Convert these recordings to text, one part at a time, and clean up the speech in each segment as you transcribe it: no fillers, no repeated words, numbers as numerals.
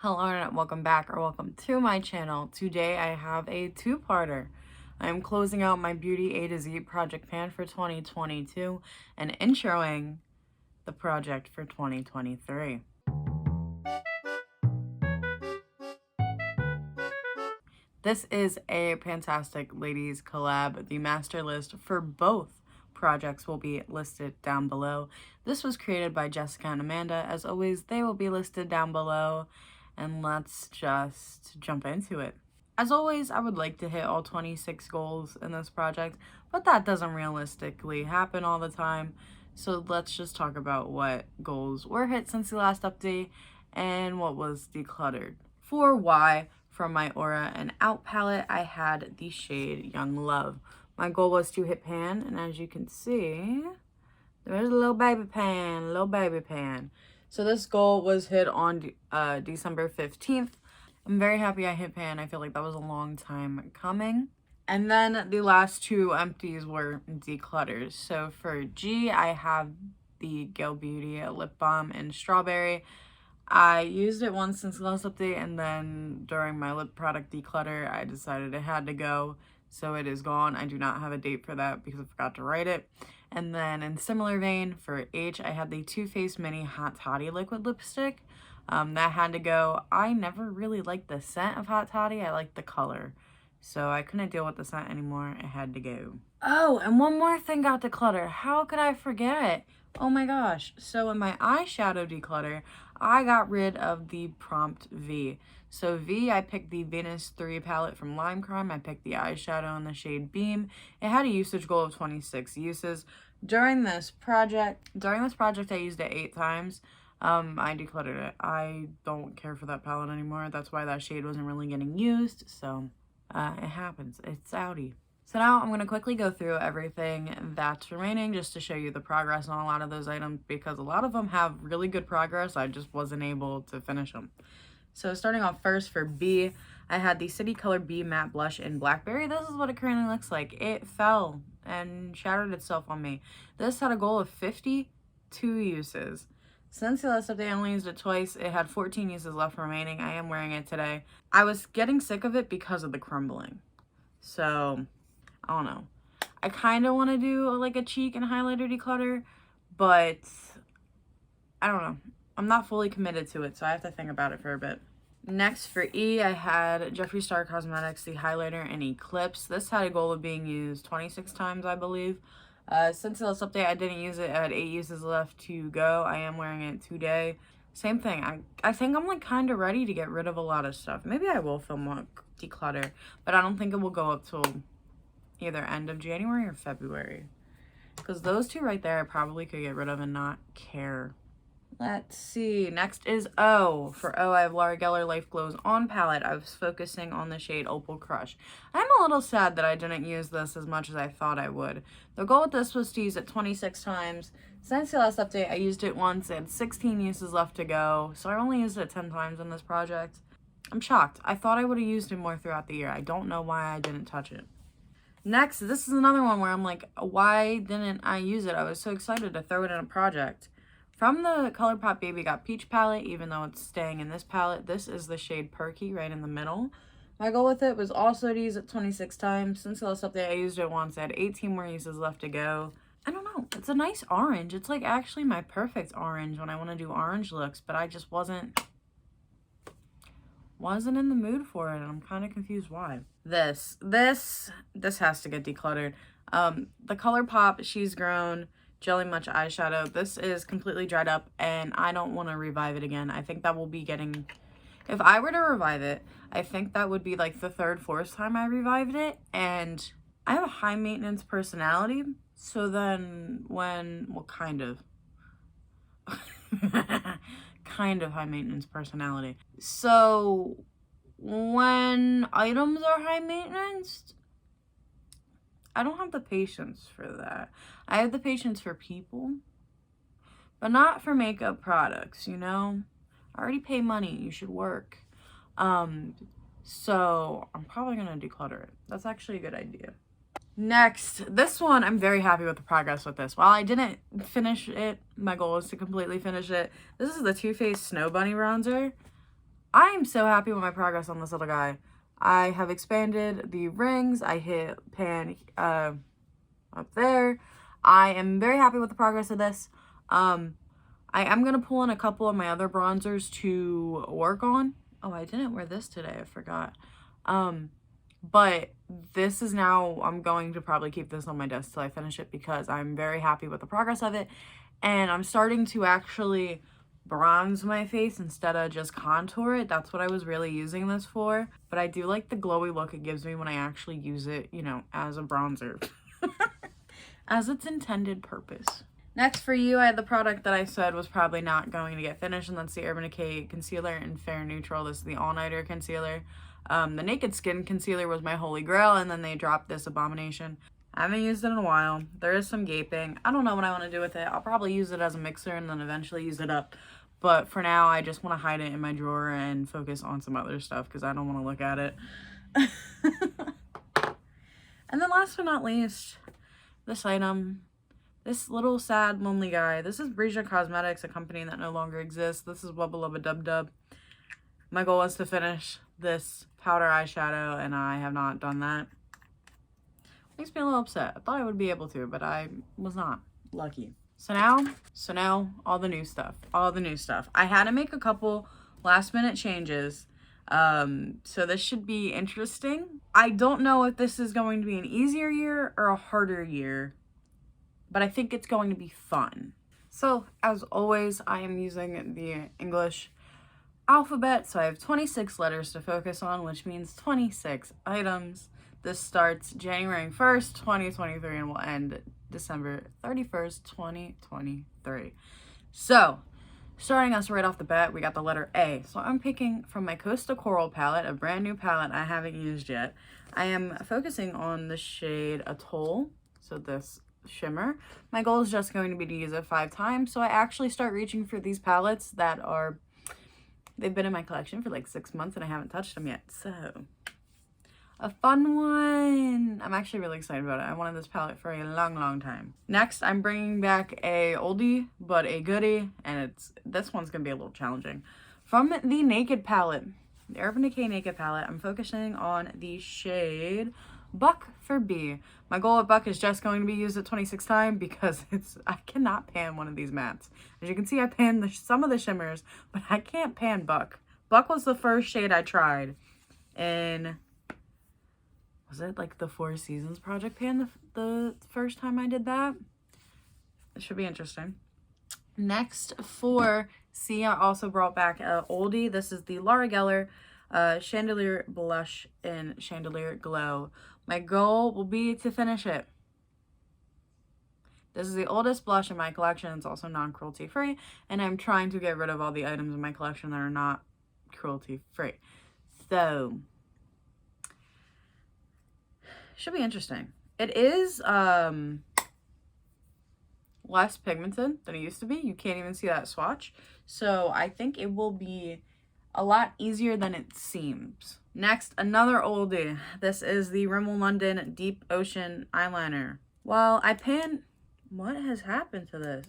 Hello and welcome back or welcome to my channel. Today I have a two-parter. I am closing out my Beauty A to Z project pan for 2022 and introing the project for 2023. This is a fantastic ladies collab. The master list for both projects will be listed down below. This was created by Jessica and Amanda. As always, they will be listed down below. And let's just jump into it. As always, I would like to hit all 26 goals in this project, but that doesn't realistically happen all the time. So let's just talk about what goals were hit since the last update and what was decluttered. For Y, from my Aura and Out palette, I had the shade Young Love. My goal was to hit pan, and as you can see, there's a little baby pan. So this goal was hit on December 15th. I'm very happy I hit pan. I feel like that was a long time coming. And then the last two empties were declutters. So for G, I have the Gale Beauty lip balm in strawberry. I used it once since the last update, and then during my lip product declutter, I decided it had to go. So it is gone. I do not have a date for that because I forgot to write it. And then in similar vein, for H, I had the Too Faced Mini Hot Toddy liquid lipstick. That had to go. I never really liked the scent of Hot Toddy. I liked the color. So I couldn't deal with the scent anymore. It had to go. Oh, and one more thing got decluttered. How could I forget? Oh my gosh. So in my eyeshadow declutter, I got rid of the Prompt V. So V, I picked the Venus 3 palette from Lime Crime. I picked the eyeshadow in the shade Beam. It had a usage goal of 26 uses. During this project, I used it 8 times. I decluttered it. I don't care for that palette anymore. That's why that shade wasn't really getting used. So it happens. It's outie. So now I'm going to quickly go through everything that's remaining just to show you the progress on a lot of those items, because a lot of them have really good progress. I just wasn't able to finish them. So starting off first for B, I had the City Color B Matte Blush in Blackberry. This is what it currently looks like. It fell and shattered itself on me. This had a goal of 52 uses. Since the last update, I only used it twice. It had 14 uses left remaining. I am wearing it today. I was getting sick of it because of the crumbling. So, I don't know. I kind of want to do like a cheek and highlighter declutter, but I don't know. I'm not fully committed to it, so I have to think about it for a bit. Next for E, I had Jeffree Star Cosmetics, the highlighter in Eclipse. This had a goal of being used 26 times, I believe. Since the last update, I didn't use it. I had 8 uses left to go. I am wearing it today. Same thing. I think I'm like kind of ready to get rid of a lot of stuff. Maybe I will film a declutter, but I don't think it will go up till either end of January or February. Because those two right there I probably could get rid of and not care. Let's see. Next is O. For O, I have Laura Geller Life Glows On palette. I was focusing on the shade Opal Crush. I'm a little sad that I didn't use this as much as I thought I would. The goal with this was to use it 26 times. Since the last update, I used it once. It had 16 uses left to go. So I only used it 10 times in this project. I'm shocked. I thought I would have used it more throughout the year. I don't know why I didn't touch it. Next, this is another one where I'm like, why didn't I use it? I was so excited to throw it in a project. From the ColourPop Baby Got Peach palette, even though it's staying in this palette, this is the shade Perky right in the middle. My goal with it was also to use it 26 times. Since the last update, I used it once. I had 18 more uses left to go. I don't know. It's a nice orange. It's like actually my perfect orange when I want to do orange looks, but I just wasn't in the mood for it, and I'm kind of confused why. This has to get decluttered. The ColourPop She's Grown Jelly Much eyeshadow. This is completely dried up, and I don't want to revive it again. I think that will be getting... If I were to revive it, I think that would be like the 3rd, 4th time I revived it, and I have a high maintenance personality, so then when... Well, kind of. Kind of high maintenance personality. So when items are high maintenance, I don't have the patience for that. I have the patience for people, but not for makeup products, you know? I already pay money. You should work. So I'm probably going to declutter it. That's actually a good idea. Next, this one, I'm very happy with the progress with this. While I didn't finish it, my goal is to completely finish it. This is the Too Faced Snow Bunny bronzer. I am so happy with my progress on this little guy. I have expanded the rings. I hit pan up there. I am very happy with the progress of this. I am going to pull in a couple of my other bronzers to work on. Oh, I didn't wear this today. I forgot. But this is now, I'm going to probably keep this on my desk till I finish it because I'm very happy with the progress of it. And I'm starting to actually bronze my face instead of just contour it. That's what I was really using this for. But I do like the glowy look it gives me when I actually use it, you know, as a bronzer. As its intended purpose. Next for you, I had the product that I said was probably not going to get finished, and that's the Urban Decay Concealer in Fair Neutral. This is the All Nighter Concealer. The Naked Skin Concealer was my holy grail, and then they dropped this abomination. I haven't used it in a while. There is some gaping. I don't know what I want to do with it. I'll probably use it as a mixer and then eventually use it up. But for now, I just want to hide it in my drawer and focus on some other stuff because I don't want to look at it. And then last but not least, this item. This little sad, lonely guy. This is Breesia Cosmetics, a company that no longer exists. This is Wubba Lubba Dub Dub. My goal was to finish this powder eyeshadow, and I have not done that. Makes me a little upset. I thought I would be able to, but I was not lucky. So now, all the new stuff. All the new stuff. I had to make a couple last-minute changes. So this should be interesting. I don't know if this is going to be an easier year or a harder year, but I think it's going to be fun. So, as always, I am using the English alphabet, so I have 26 letters to focus on, which means 26 items. This starts January 1st, 2023, and will end December 31st, 2023. So, starting us right off the bat, we got the letter A. So, I'm picking from my Costa Coral palette, a brand new palette I haven't used yet. I am focusing on the shade Atoll, so this shimmer. My goal is just going to be to use it 5 times, so I actually start reaching for these palettes that are, they've been in my collection for like 6 months and I haven't touched them yet, so a fun one. I'm actually really excited about it. I wanted this palette for a long time. Next, I'm bringing back a oldie but a goodie, and this one's gonna be a little challenging. From the Naked palette, the Urban Decay Naked palette, I'm focusing on the shade Buck for B. My goal at Buck is just going to be used at 26 times because I cannot pan one of these mattes. As you can see, I panned some of the shimmers, but I can't pan Buck. Buck was the first shade I tried, and was it like the Four Seasons project pan the first time I did that? It should be interesting. Next for C, I also brought back a oldie. This is the Laura Geller Chandelier Blush in Chandelier Glow. My goal will be to finish it. This is the oldest blush in my collection. It's also non-cruelty free, and I'm trying to get rid of all the items in my collection that are not cruelty free. So, should be interesting. It is less pigmented than it used to be. You can't even see that swatch. So I think it will be a lot easier than it seems. Next, another oldie. This is the Rimmel London Deep Ocean Eyeliner. Well, what has happened to this?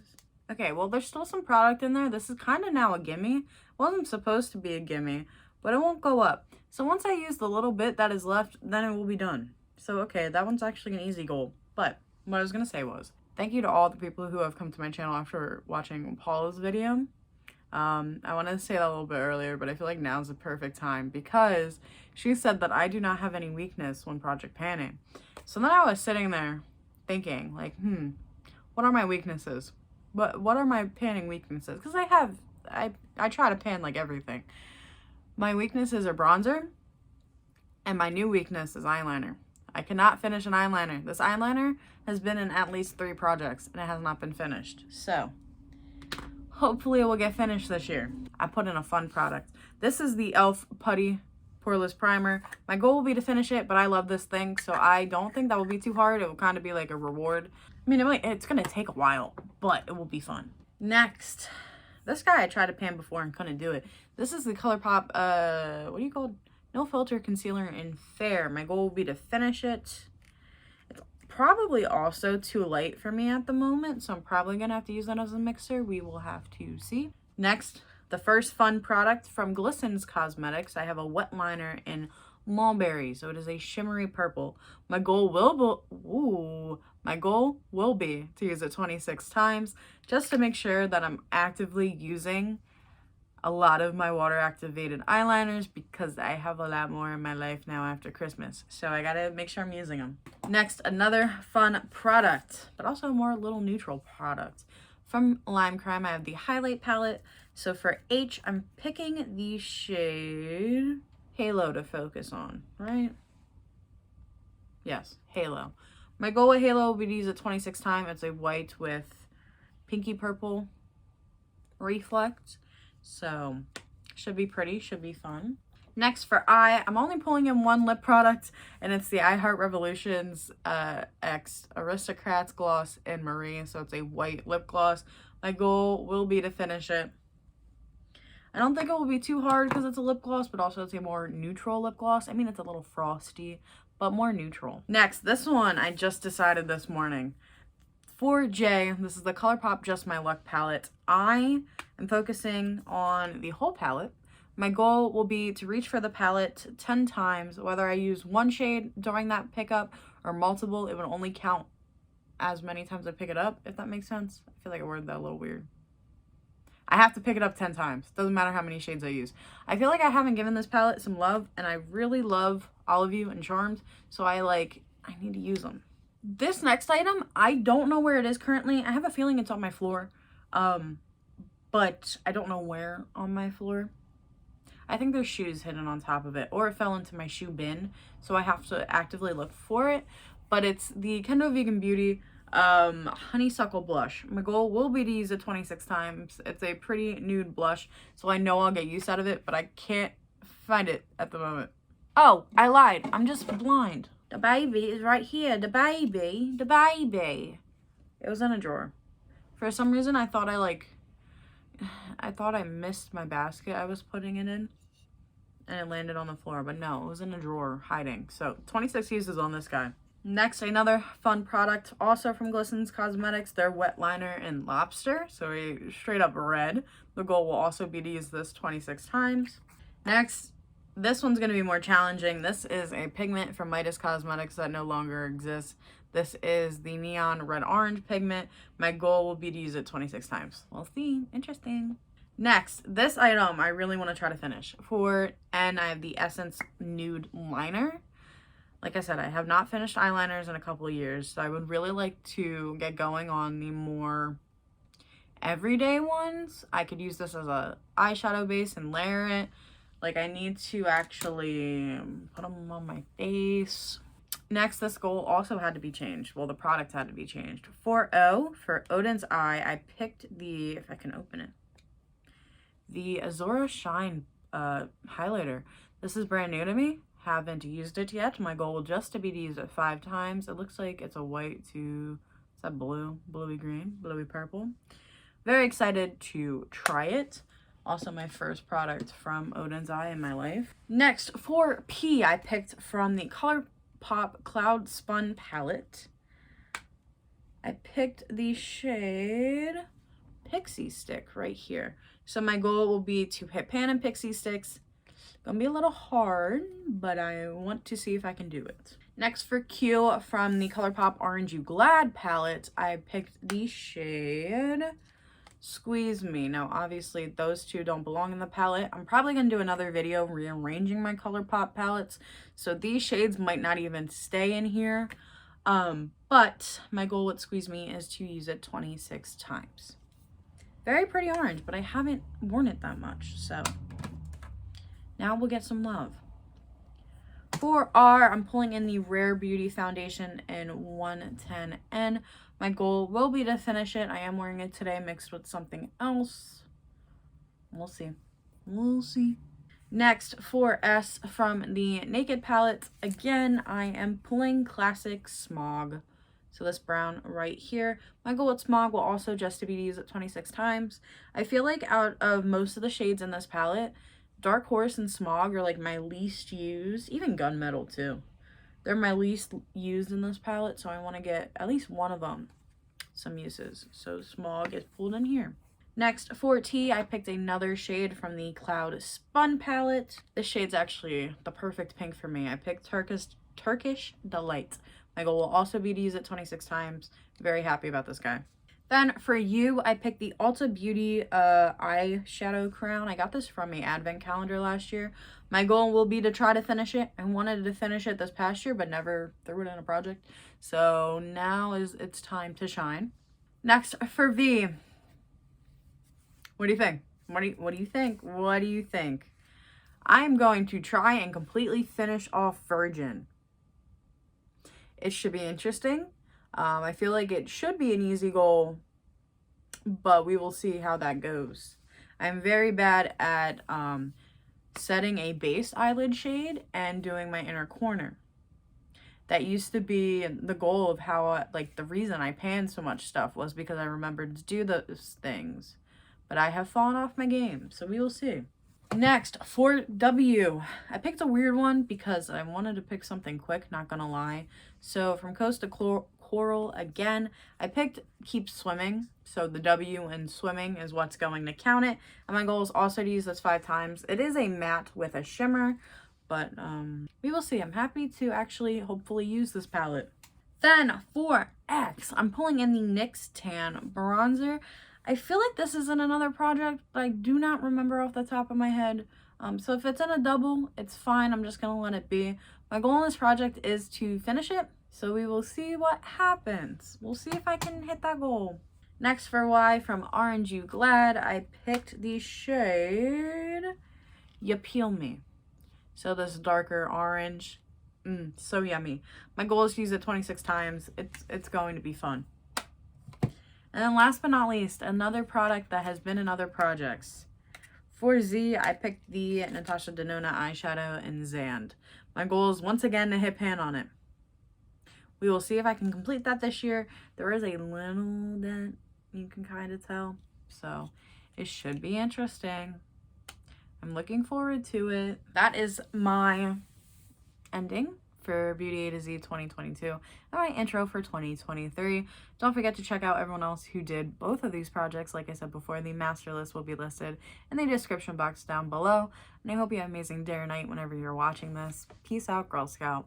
Okay, well, there's still some product in there. This is kind of now a gimme. It wasn't supposed to be a gimme, but it won't go up. So once I use the little bit that is left, then it will be done. So, okay, that one's actually an easy goal. But what I was going to say was, thank you to all the people who have come to my channel after watching Paula's video. I wanted to say that a little bit earlier, but I feel like now's the perfect time because she said that I do not have any weakness when project panning. So then I was sitting there thinking, like, what are my weaknesses? What are my panning weaknesses? Because I try to pan like everything. My weaknesses are bronzer, and my new weakness is eyeliner. I cannot finish an eyeliner. This eyeliner has been in at least 3 projects, and it has not been finished. So hopefully it will get finished this year. I put in a fun product. This is the e.l.f. Putty Poreless Primer. My goal will be to finish it, but I love this thing, so I don't think that will be too hard. It will kind of be like a reward. I mean, it's going to take a while, but it will be fun. Next, this guy I tried to pan before and couldn't do it. This is the ColourPop, what do you call it? No Filter Concealer in Fair. My goal will be to finish it. It's probably also too light for me at the moment, so I'm probably going to have to use that as a mixer. We will have to see. Next, The first fun product from Glistens Cosmetics, I have a wet liner in Mulberry, so it is a shimmery purple. My goal will be to use it 26 times, just to make sure that I'm actively using a lot of my water activated eyeliners, because I have a lot more in my life now after Christmas, so I gotta make sure I'm using them. Next, another fun product, but also a more little neutral product. From Lime Crime, I have the highlight palette. So for H, I'm picking the shade Halo to focus on, right? Yes, Halo. My goal with Halo will be to use it 26 times. It's a white with pinky purple reflect. So should be pretty, should be fun. Next for eye, I'm only pulling in one lip product, and it's the I Heart Revolutions X Aristocrats Gloss in Marie. So it's a white lip gloss. My goal will be to finish it. I don't think it will be too hard because it's a lip gloss, but also it's a more neutral lip gloss. I mean, it's a little frosty, but more neutral. Next, this one I just decided this morning. For J, this is the ColourPop Just My Luck palette. I am focusing on the whole palette. My goal will be to reach for the palette 10 times. Whether I use one shade during that pickup or multiple, it would only count as many times I pick it up, if that makes sense. I feel like I worded that a little weird. I have to pick it up 10 times. Doesn't matter how many shades I use. I feel like I haven't given this palette some love, and I really love Olive You and Charmed, so I need to use them. This next item, I don't know where it is currently. I have a feeling it's on my floor, but I don't know where on my floor. I think there's shoes hidden on top of it, or it fell into my shoe bin, so I have to actively look for it. But it's the Kendo Vegan Beauty Honeysuckle blush. My goal will be to use it 26 times. It's a pretty nude blush, so I know I'll get use out of it, but I can't find it at the moment. Oh, I lied. I'm just blind. The baby is right here. The baby. The baby. It was in a drawer. For some reason, I thought I missed my basket I was putting it in, and it landed on the floor, but no, it was in a drawer hiding. So 26 uses on this guy. Next, another fun product, also from Glistens Cosmetics, their wet liner in Lobster, so a straight up red. The goal will also be to use this 26 times. Next, this one's going to be more challenging. This is a pigment from Midas Cosmetics that no longer exists. This is the Neon Red Orange pigment. My goal will be to use it 26 times. We'll see. Interesting. Next, this item I really want to try to finish. For N, I have the Essence Nude Liner. Like I said, I have not finished eyeliners in a couple of years, so I would really like to get going on the more everyday ones. I could use this as a eyeshadow base and layer it. Like, I need to actually put them on my face. Next, this goal also had to be changed. Well, the product had to be changed. For O, for Odin's Eye, I picked the, if I can open it, the Azura Shine highlighter. This is brand new to me. Haven't used it yet. My goal will just to be to use it 5 times. It looks like it's a white to, is that blue? Bluey green, bluey purple. Very excited to try it. Also my first product from Odin's Eye in my life. Next, for P, I picked from the ColourPop Cloud Spun palette. I picked the shade Pixie Stick right here. So my goal will be to hit pan and pixie sticks. Gonna be a little hard, but I want to see if I can do it. Next, for Q, from the ColourPop Orange You Glad palette, I picked the shade Squeeze Me. Now, obviously, those two don't belong in the palette. I'm probably gonna do another video rearranging my ColourPop palettes, so these shades might not even stay in here. But my goal with Squeeze Me is to use it 26 times. Very pretty orange, but I haven't worn it that much, so now we'll get some love. For R, I'm pulling in the Rare Beauty Foundation in 110N. My goal will be to finish it. I am wearing it today mixed with something else. We'll see. We'll see. Next, for S, from the Naked palette, again, I am pulling Classic Smog. So this brown right here. My goal with Smog will also just to be to use it 26 times. I feel like out of most of the shades in this palette, Dark Horse and Smog are like my least used. Even Gunmetal too. They're my least used in this palette, so I want to get at least one of them some uses. So Smog is pulled in here. Next, for tea, I picked another shade from the Cloud Spun palette. This shade's actually the perfect pink for me. I picked Turkish Delight. My goal will also be to use it 26 times. Very happy about this guy. Then for you, I picked the Ulta Beauty eyeshadow crown. I got this from a advent calendar last year. My goal will be to try to finish it. I wanted to finish it this past year, but never threw it in a project. So now it's time to shine. Next, for V. What do you think? What do you think? What do you think? I'm going to try and completely finish off Virgin. It should be interesting. I feel like it should be an easy goal, but we will see how that goes. I'm very bad at setting a base eyelid shade and doing my inner corner. That used to be the goal of how, the reason I panned so much stuff was because I remembered to do those things. But I have fallen off my game, so we will see. Next, for W, I picked a weird one because I wanted to pick something quick, not gonna lie. So from Coast to Coral, again, I picked Keep Swimming. So the W in swimming is what's going to count it. And my goal is also to use this 5 times. It is a matte with a shimmer, but we will see. I'm happy to actually hopefully use this palette. Then for X, I'm pulling in the NYX Tan Bronzer. I feel like this is in another project, but I do not remember off the top of my head. So if it's in a double, it's fine. I'm just going to let it be. My goal in this project is to finish it. So we will see what happens. We'll see if I can hit that goal. Next for Y, from Orange You Glad, I picked the shade You Peel Me. So this darker orange. So yummy. My goal is to use it 26 times. It's going to be fun. And then last but not least, another product that has been in other projects. For Z, I picked the Natasha Denona eyeshadow in Zand. My goal is once again to hit pan on it. We will see if I can complete that this year. There is a little dent, you can kind of tell. So it should be interesting. I'm looking forward to it. That is my ending for Beauty A to Z 2022 and my intro for 2023. Don't forget to check out everyone else who did both of these projects. Like I said before, the master list will be listed in the description box down below. And I hope you have an amazing day or night whenever you're watching this. Peace out, Girl Scout.